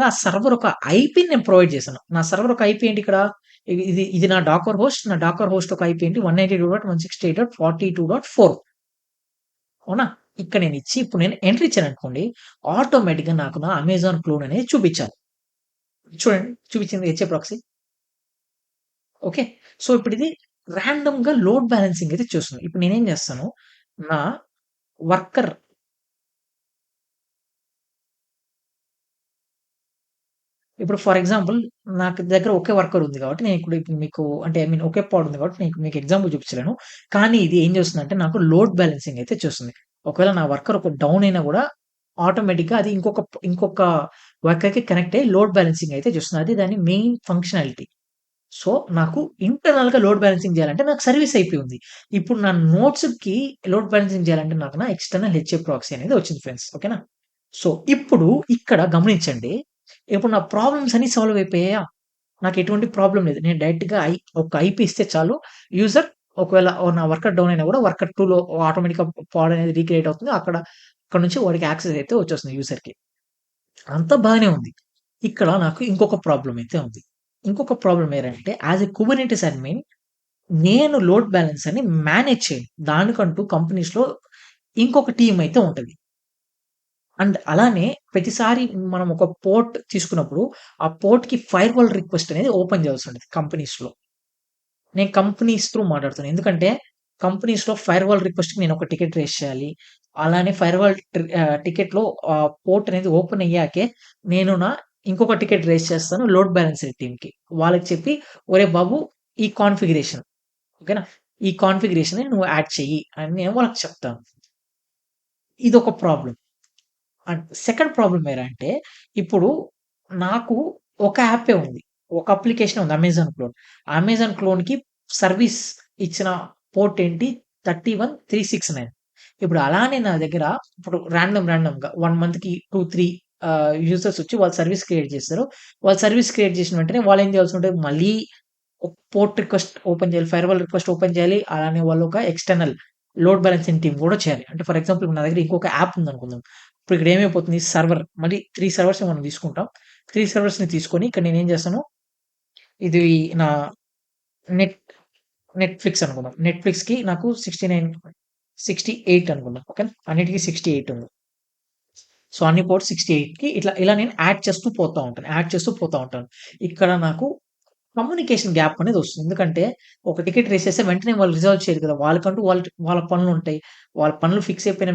నా సర్వర్ ఒక ఐపీని నేను ప్రొవైడ్ చేశాను. నా సర్వర్ ఒక ఐపీ ఏంటి ఇక్కడ? ఇది నా డాకర్ హోస్ట్. నా డాకర్ హోస్ట్ ఒక ఐపీ ఏంటి 192.168.42.4 అవునా? ఇక్కడ నేనిచ్చి ఇప్పుడు నేను ఎంటర్ ఇచ్చాననుకోండి, ఆటోమేటిక్‌గా నాకు నా అమెజాన్ క్లోన్ అనేది చూపించాలి. చూడండి చూపించింది హెచ్ఏ ప్రాక్సీ. ఓకే. సో, ఇప్పుడిది రాండమ్‌గా లోడ్ బాలన్సింగ్ అయితే చేస్తుంది. ఇప్పుడు నేనేం చేస్తాను, నా వర్కర్ ఇప్పుడు ఫర్ ఎగ్జాంపుల్ నాకు దగ్గర ఒకే వర్కర్ ఉంది కాబట్టి నేను ఇప్పుడు మీకు అంటే ఐ మీన్ ఒకే పాడ్ ఉంది కాబట్టి మీకు ఎగ్జాంపుల్ చూపించలేను. కానీ ఇది ఏం చేస్తుందంటే నాకు లోడ్ బాలన్సింగ్ అయితే చేస్తుంది. ఒకవేళ నా వర్కర్ ఒక డౌన్ అయినా కూడా ఆటోమేటిక్‌గా అది ఇంకొక వర్కర్‌కి కనెక్ట్ అయ్యి లోడ్ బాలన్సింగ్ అయితే చేస్తుంది. అది దాని మెయిన్ ఫంక్షనాలిటీ. సో, నాకు ఇంటర్నల్‌గా లోడ్ బాలన్సింగ్ చేయాలంటే నాకు సర్వీస్ ఐపీ ఉంది. ఇప్పుడు నా నోట్స్‌కి లోడ్ బాలన్సింగ్ చేయాలంటే నాకు నా ఎక్స్‌టర్నల్ హెచ్ఏ ప్రాక్సీ అనేది వచ్చింది ఫ్రెండ్స్. ఓకేనా? సో, ఇప్పుడు ఇక్కడ గమనించండి. ఇప్పుడు నా ప్రాబ్లమ్స్ అన్నీ సాల్వ్ అయిపోయాయా? నాకు ఎటువంటి ప్రాబ్లమ్ లేదు. నేను డైరెక్ట్‌గా ఒక ఐపీ ఇస్తే చాలు యూజర్ ఒకవేళ నా వర్కర్ డౌన్ అయినా కూడా వర్కర్ 2లో ఆటోమేటిక్‌గా పాడ్ అనేది రీక్రియేట్ అవుతుంది. అక్కడి నుంచి వాడికి యాక్సెస్ అయితే వచ్చేస్తుంది యూజర్‌కి. అంతా బాగానే ఉంది. ఇక్కడ నాకు ఇంకొక ప్రాబ్లమ్ అయితే ఉంది. ఇంకొక ప్రాబ్లమ్ ఏంటంటే యాస్ ఎ కుబర్నెటిస్ అడ్మిన్ నేను లోడ్ బాలన్సర్‌ని మేనేజ్ చేయను. దానికంటూ కంపెనీస్‌లో ఇంకొక టీమ్ అయితే ఉంటది. అండ్ అలానే ప్రతిసారి మనం ఒక పోర్ట్ తీసుకున్నప్పుడు, ఆ పోర్ట్‌కి ఫైర్‌వాల్ రిక్వెస్ట్ అనేది ఓపెన్ చేయాల్సుంటది కంపెనీస్‌లో. నేను కంపెనీస్ త్రూ మాట్లాడుతున్నాను. ఎందుకంటే కంపెనీస్‌లో ఫైర్‌వాల్ రిక్వెస్ట్‌కి నేను ఒక టికెట్ రైజ్ చేయాలి. అలానే టికెట్‌లో పోర్ట్ అనేది ఓపెన్ అయ్యాకే నేను ఇంకొక టికెట్ రైజ్ చేస్తాను లోడ్ బాలన్సర్ టీమ్‌కి. వాళ్ళకి చెప్పి ఒరేయ్ బాబు ఈ కాన్ఫిగరేషన్ ఓకేనా? ఈ కాన్ఫిగరేషన్‌ని నువ్వు యాడ్ చెయ్యి అని నేను వాళ్ళకి చెప్తాను. ఇదొక ప్రాబ్లమ్. అండ్ సెకండ్ ప్రాబ్లమ్ ఏంటంటే, ఇప్పుడు నాకు ఒక యాపే ఉంది. ఒక అప్లికేషనే ఉంది అమెజాన్ క్లోన్. అమెజాన్ క్లోన్‌కి సర్వీస్ ఇచ్చిన పోర్ట్ ఏంటి 31369. ఇప్పుడు అలానే నా దగ్గర ఇప్పుడు రాండమ్‌గా 1 మంత్‌కి 2, 3 యూజర్స్ వచ్చి వాళ్ళు సర్వీస్ క్రియేట్ చేస్తారు. వాళ్ళు సర్వీస్ క్రియేట్ చేసిన వెంటనే వాళ్ళు ఏం చేయాల్సి ఉంటది మళ్ళీ ఒక పోర్ట్ రిక్వెస్ట్ ఓపెన్ చేయాలి. ఫైర్‌వాల్ రిక్వెస్ట్ ఓపెన్ చేయాలి. అలానే వాళ్ళు ఒక ఎక్స్‌టర్నల్ లోడ్ బాలన్సింగ్ టీమ్ కూడా చేయాలి. అంటే ఫర్ ఎగ్జాంపుల్ నా దగ్గర ఇంకొక యాప్ ఉందనుకుందాం. ఇప్పుడు ఇక్కడ ఏమైపోతుంది సర్వర్ మళ్ళీ 3 సర్వర్స్‌ని మనం తీసుకుంటాం. 3 సర్వర్స్‌ని తీసుకొని ఇక్కడ నేనేం చేస్తాను, ఇది నా నెట్ నెట్‌ఫ్లిక్స్ అనుకుందాం. నెట్‌ఫ్లిక్స్‌కి నాకు 69, 68 అనుకుందాం. ఓకేనా? అన్నిటికి 68 ఉంది. సో, అన్ని పోర్ట్స్ 68కి ఇలా నేను యాడ్ చేస్తూ పోతా ఉంటాను. ఇక్కడ నాకు కమ్యూనికేషన్ గ్యాప్ అనేదొస్తుంది. ఎందుకంటే ఒక టికెట్ రేస్ చేస్తే వెంటనే వాళ్ళు రిజాల్వ్ చేయరు కదా! వాళ్ళ పనులుంటాయి. వాళ్ళ పనులు ఫిక్స్ అయిపోయిన